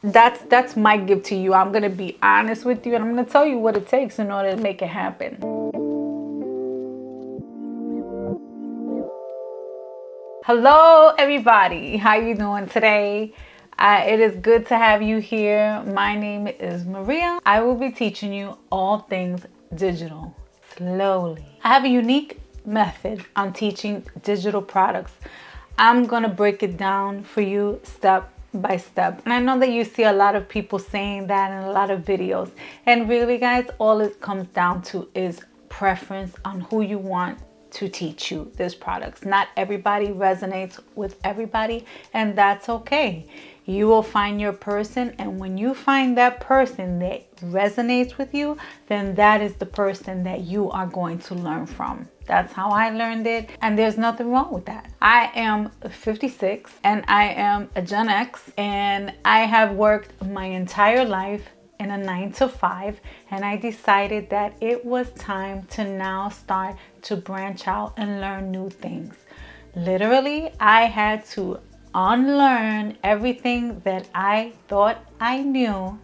That's my gift to you. I'm going to be honest with you, and I'm going to tell you what it takes in order to make it happen. Hello everybody, how you doing today? It is good to have you here. My name is Maria. I will be teaching you all things digital slowly. I have a unique method on teaching digital products. I'm going to break it down for you step by step. And I know that you see a lot of people saying that in a lot of videos. And really, guys, all it comes down to is preference on who you want to teach you this products. Not everybody resonates with everybody, and that's okay. You will find your person, and when you find that person that resonates with you, then that is the person that you are going to learn from. That's how I learned it, and there's nothing wrong with that. I am 56 and I am a Gen X, and I have worked my entire life in a 9-to-5, and I decided that it was time to now start to branch out and learn new things. Literally, I had to unlearn everything that I thought I knew,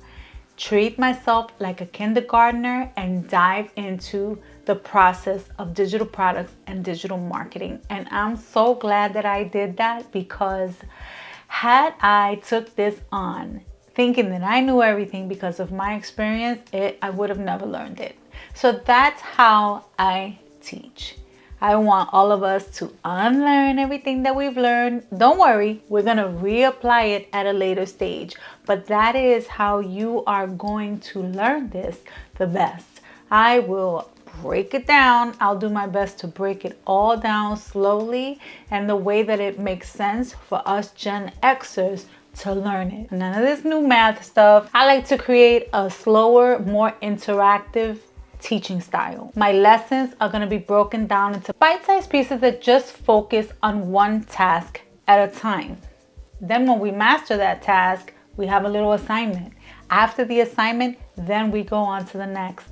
treat myself like a kindergartner, and dive into the process of digital products and digital marketing. And I'm so glad that I did that, because had I took this on thinking that I knew everything because of my experience, I would have never learned it. So that's how I teach. I want all of us to unlearn everything that we've learned. Don't worry, we're going to reapply it at a later stage. But that is how you are going to learn this the best. I will break it down. I'll do my best to break it all down slowly and the way that it makes sense for us Gen Xers to learn it. None of this new math stuff. I like to create a slower, more interactive teaching style. My lessons are going to be broken down into bite-sized pieces that just focus on one task at a time. Then when we master that task, we have a little assignment. After the assignment, then we go on to the next.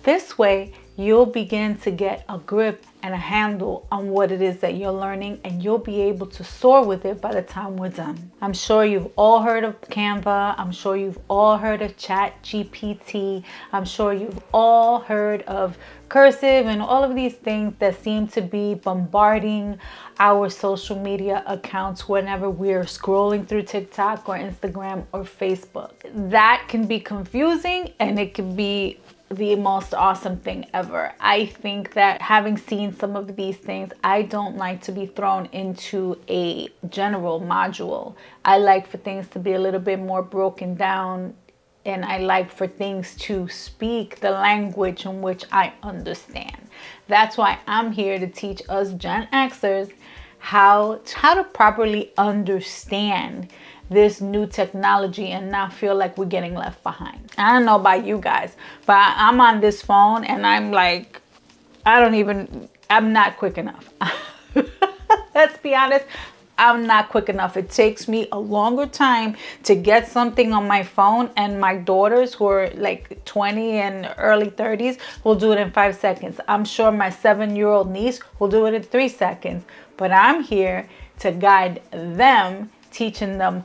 This way, you'll begin to get a grip and a handle on what it is that you're learning, and you'll be able to soar with it by the time we're done. I'm sure you've all heard of Canva. I'm sure you've all heard of ChatGPT. I'm sure you've all heard of Cursive and all of these things that seem to be bombarding our social media accounts whenever we're scrolling through TikTok or Instagram or Facebook. That can be confusing, and it can be the most awesome thing ever. I think that having seen some of these things, I don't like to be thrown into a general module. I like for things to be a little bit more broken down, and I like for things to speak the language in which I understand. That's why I'm here to teach us Gen Xers how to properly understand this new technology and not feel like we're getting left behind. I don't know about you guys, but I'm on this phone and I'm like, I'm not quick enough. Let's be honest, I'm not quick enough. It takes me a longer time to get something on my phone, and my daughters, who are like 20 and early 30s, will do it in 5 seconds. I'm sure my 7-year-old niece will do it in 3 seconds, but I'm here to guide them, teaching them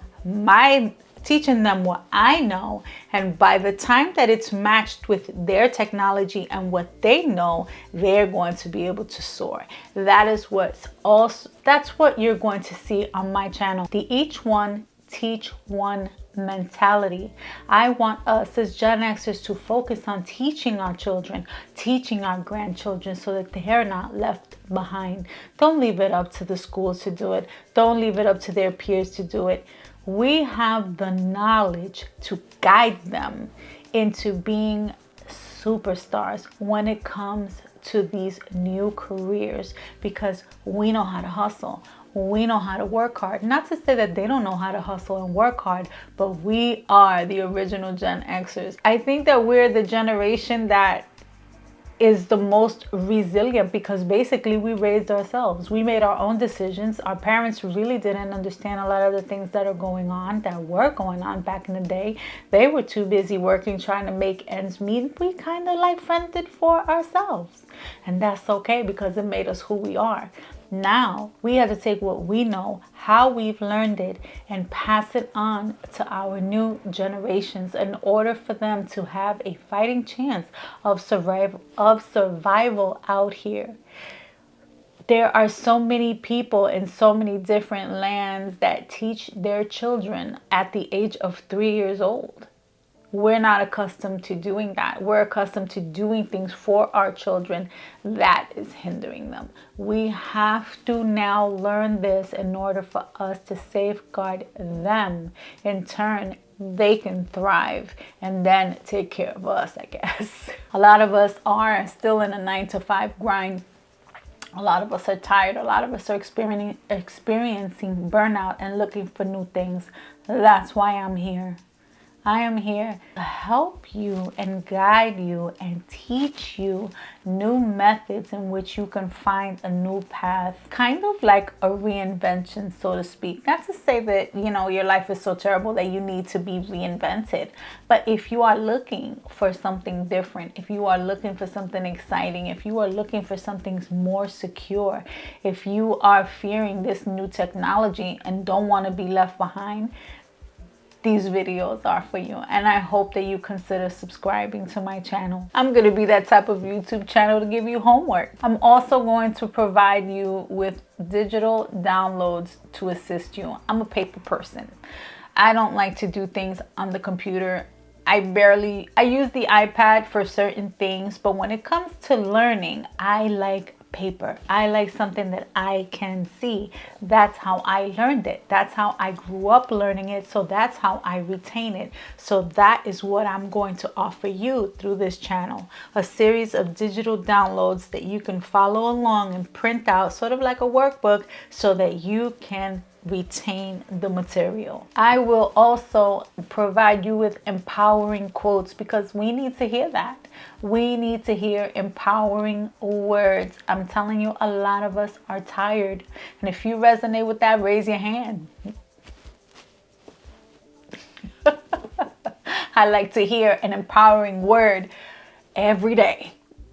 what I know, and by the time that it's matched with their technology and what they know, they're going to be able to soar. That's what you're going to see on my channel. The each one teach one mentality. I want us as Gen Xers to focus on teaching our children, teaching our grandchildren, so that they're not left behind. Don't leave it up to the schools to do it. Don't leave it up to their peers to do it. We have the knowledge to guide them into being superstars when it comes to these new careers, because we know how to hustle. We know how to work hard. Not to say that they don't know how to hustle and work hard, but we are the original Gen Xers. I think that we're the generation that is the most resilient, because basically we raised ourselves. We made our own decisions. Our parents really didn't understand a lot of the things that were going on back in the day. They were too busy working, trying to make ends meet. We kind of like fended for ourselves, and that's okay, because it made us who we are. Now we have to take what we know, how we've learned it, and pass it on to our new generations in order for them to have a fighting chance of survival out here. There are so many people in so many different lands that teach their children at the age of 3 years old. We're not accustomed to doing that. We're accustomed to doing things for our children. That is hindering them. We have to now learn this in order for us to safeguard them. In turn, they can thrive and then take care of us, I guess. A lot of us are still in a 9-to-5 grind. A lot of us are tired. A lot of us are experiencing burnout and looking for new things. That's why I'm here. I am here to help you and guide you and teach you new methods in which you can find a new path. Kind of like a reinvention, so to speak. Not to say that, your life is so terrible that you need to be reinvented. But if you are looking for something different, if you are looking for something exciting, if you are looking for something more secure, if you are fearing this new technology and don't want to be left behind, these videos are for you, and I hope that you consider subscribing to my channel. I'm going to be that type of YouTube channel to give you homework. I'm also going to provide you with digital downloads to assist you. I'm a paper person. I don't like to do things on the computer. I use the iPad for certain things, but when it comes to learning, I like paper. I like something that I can see. That's how I learned it. That's how I grew up learning it. So that's how I retain it. So that is what I'm going to offer you through this channel. A series of digital downloads that you can follow along and print out, sort of like a workbook, so that you can retain the material. I will also provide you with empowering quotes because we need to hear that. We need to hear empowering words. I'm telling you, a lot of us are tired. And if you resonate with that, raise your hand. I like to hear an empowering word every day,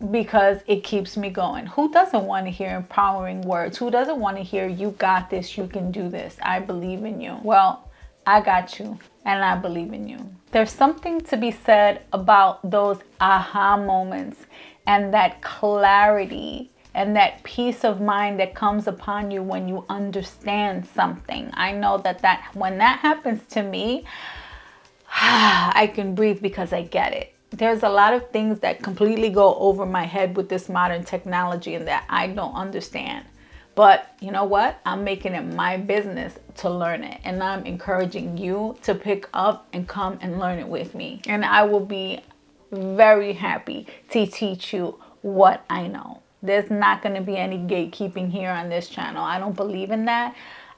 because it keeps me going. Who doesn't want to hear empowering words? Who doesn't want to hear, you got this, you can do this, I believe in you? Well, I got you, and I believe in you. There's something to be said about those aha moments and that clarity and that peace of mind that comes upon you when you understand something. I know that when that happens to me, I can breathe because I get it. There's a lot of things that completely go over my head with this modern technology and that I don't understand. But you know what? I'm making it my business to learn it. And I'm encouraging you to pick up and come and learn it with me. And I will be very happy to teach you what I know. There's not going to be any gatekeeping here on this channel. I don't believe in that.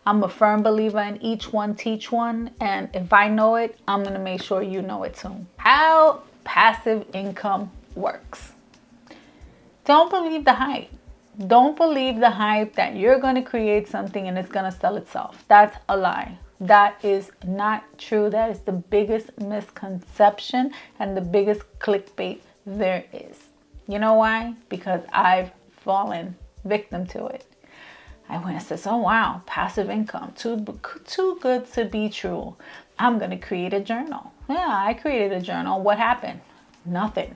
I'm a firm believer in each one teach one. And if I know it, I'm going to make sure you know it too. How passive income works. Don't believe the hype. Don't believe the hype that you're going to create something and it's going to sell itself. That's a lie. That is not true. That is the biggest misconception and the biggest clickbait there is. You know why? Because I've fallen victim to it. I went and said, oh wow, passive income, too good to be true. I'm going to create a journal. Yeah, I created a journal. What happened? Nothing.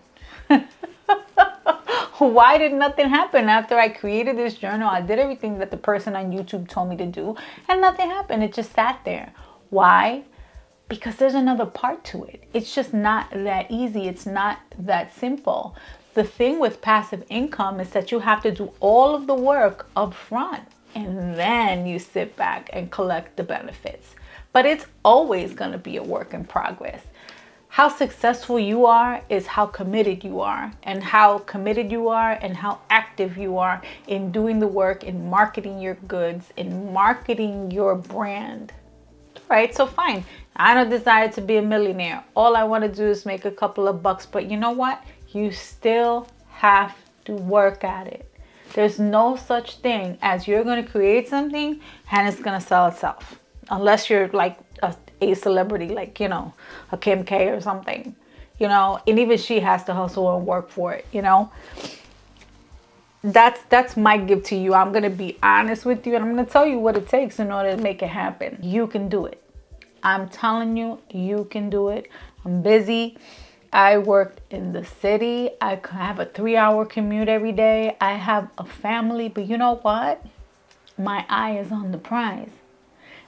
Why did nothing happen? After I created this journal, I did everything that the person on YouTube told me to do, and nothing happened. It just sat there. Why? Because there's another part to it. It's just not that easy. It's not that simple. The thing with passive income is that you have to do all of the work up front, and then you sit back and collect the benefits. But it's always going to be a work in progress. How successful you are is how committed you are, and how committed you are and how active you are in doing the work, in marketing your goods, in marketing your brand. Right? So fine. I don't desire to be a millionaire. All I want to do is make a couple of bucks. But you know what? You still have to work at it. There's no such thing as you're going to create something and it's going to sell itself. Unless you're like a celebrity, like, a Kim K or something, and even she has to hustle and work for it, That's my gift to you. I'm going to be honest with you, and I'm going to tell you what it takes in order to make it happen. You can do it. I'm telling you, you can do it. I'm busy. I work in the city. I have a 3-hour commute every day. I have a family, but you know what? My eye is on the prize.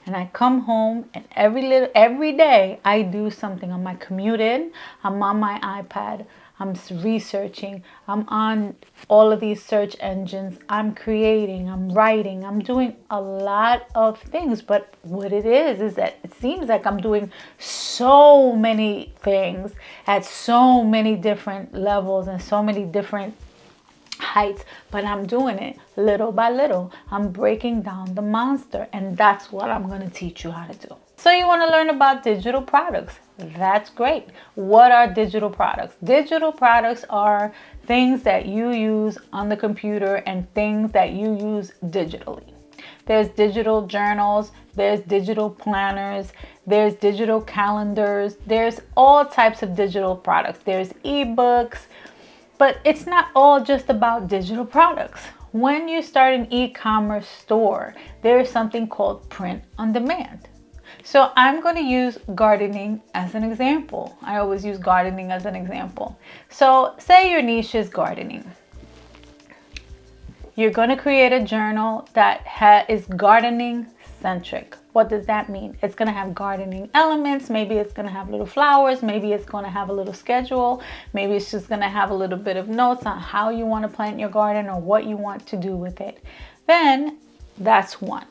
And I come home, and every day I do something. On my commute in, I'm on my iPad. I'm researching. I'm on all of these search engines. I'm creating. I'm writing. I'm doing a lot of things. But what it is that it seems like I'm doing so many things at so many different levels and so many different heights, but I'm doing it little by little. I'm breaking down the monster, and that's what I'm going to teach you how to do. So you want to learn about digital products? That's great. What are digital products? Digital products are things that you use on the computer and things that you use digitally. There's digital journals, there's digital planners, there's digital calendars, there's all types of digital products. There's ebooks. But it's not all just about digital products. When you start an e-commerce store, there's something called print on demand. So I'm going to use gardening as an example. I always use gardening as an example. So say your niche is gardening. You're going to create a journal that is gardening centric. What does that mean? It's going to have gardening elements. Maybe it's going to have little flowers. Maybe it's going to have a little schedule. Maybe it's just going to have a little bit of notes on how you want to plant your garden or what you want to do with it. Then that's one.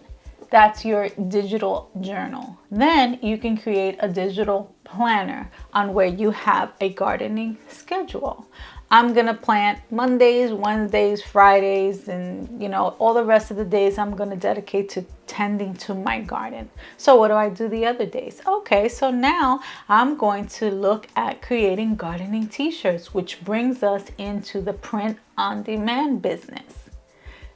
That's your digital journal. Then you can create a digital planner on where you have a gardening schedule. I'm going to plant Mondays, Wednesdays, Fridays, and all the rest of the days I'm going to dedicate to tending to my garden. So what do I do the other days? Okay, so now I'm going to look at creating gardening t-shirts, which brings us into the print on demand business.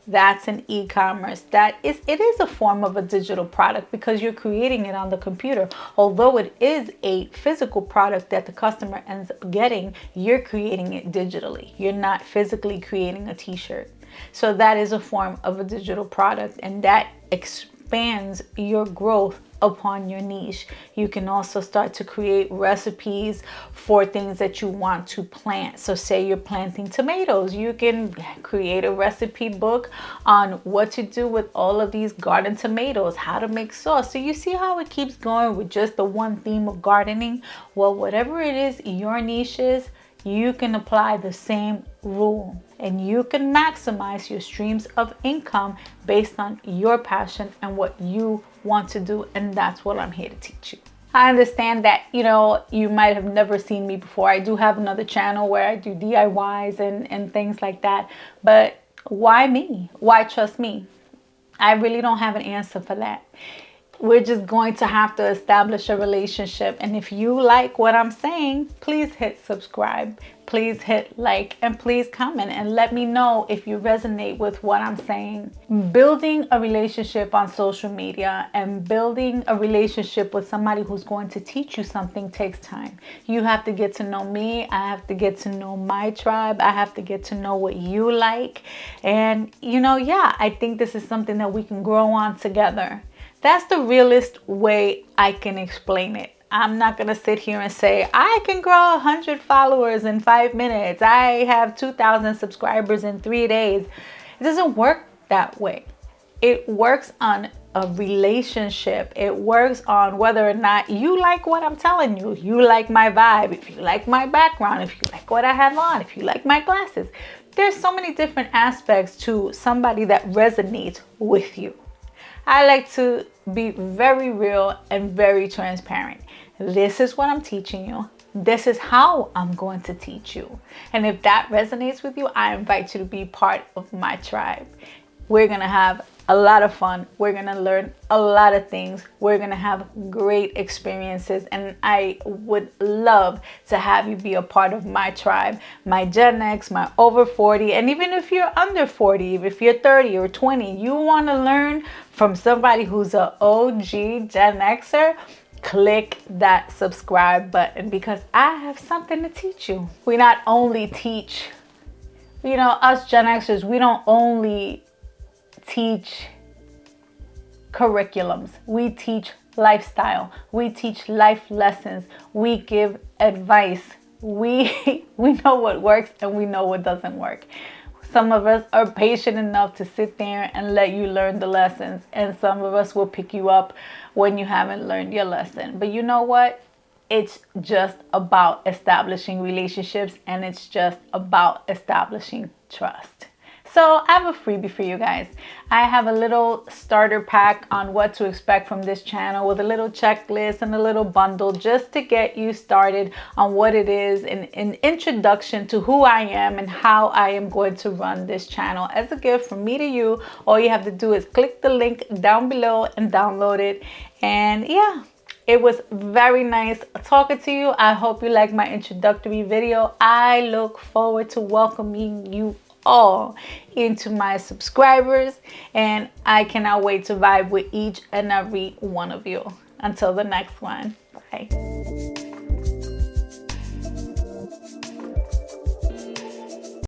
That's an e-commerce. It is a form of a digital product because you're creating it on the computer. Although it is a physical product that the customer ends up getting, you're creating it digitally. You're not physically creating a t-shirt. So that is a form of a digital product, and that expands your growth upon your niche. You can also start to create recipes for things that you want to plant. So say you're planting tomatoes, you can create a recipe book on what to do with all of these garden tomatoes, how to make sauce. So you see how it keeps going with just the one theme of gardening? Well, whatever it is your niche is, you can apply the same rule, and you can maximize your streams of income based on your passion and what you want to do. And that's what I'm here to teach you. I understand that, you might have never seen me before. I do have another channel where I do DIYs and things like that. But why me? Why trust me? I really don't have an answer for that. We're just going to have to establish a relationship. And if you like what I'm saying, please hit subscribe, please hit like, and please comment and let me know if you resonate with what I'm saying. Building a relationship on social media and building a relationship with somebody who's going to teach you something takes time. You have to get to know me. I have to get to know my tribe. I have to get to know what you like. And, I think this is something that we can grow on together. That's the realest way I can explain it. I'm not going to sit here and say, I can grow 100 followers in 5 minutes. I have 2,000 subscribers in 3 days. It doesn't work that way. It works on a relationship. It works on whether or not you like what I'm telling you. You like my vibe. If you like my background, if you like what I have on, if you like my glasses. There's so many different aspects to somebody that resonates with you. I like to be very real and very transparent. This is what I'm teaching you. This is how I'm going to teach you. And if that resonates with you, I invite you to be part of my tribe. We're going to have a lot of fun. We're going to learn a lot of things. We're going to have great experiences. And I would love to have you be a part of my tribe, my Gen X, my over 40. And even if you're under 40, if you're 30 or 20, you want to learn from somebody who's an OG Gen Xer, click that subscribe button because I have something to teach you. We not only teach you know, us Gen Xers, we don't only teach curriculums, we teach lifestyle, we teach life lessons, we give advice. We know what works and we know what doesn't work. Some of us are patient enough to sit there and let you learn the lessons, and some of us will pick you up when you haven't learned your lesson. But you know what? It's just about establishing relationships, and it's just about establishing trust. So I have a freebie for you guys. I have a little starter pack on what to expect from this channel with a little checklist and a little bundle just to get you started on what it is, an introduction to who I am and how I am going to run this channel as a gift from me to you. All you have to do is click the link down below and download it. And yeah, it was very nice talking to you. I hope you like my introductory video. I look forward to welcoming you all into my subscribers, and I cannot wait to vibe with each and every one of you. Until the next one, bye.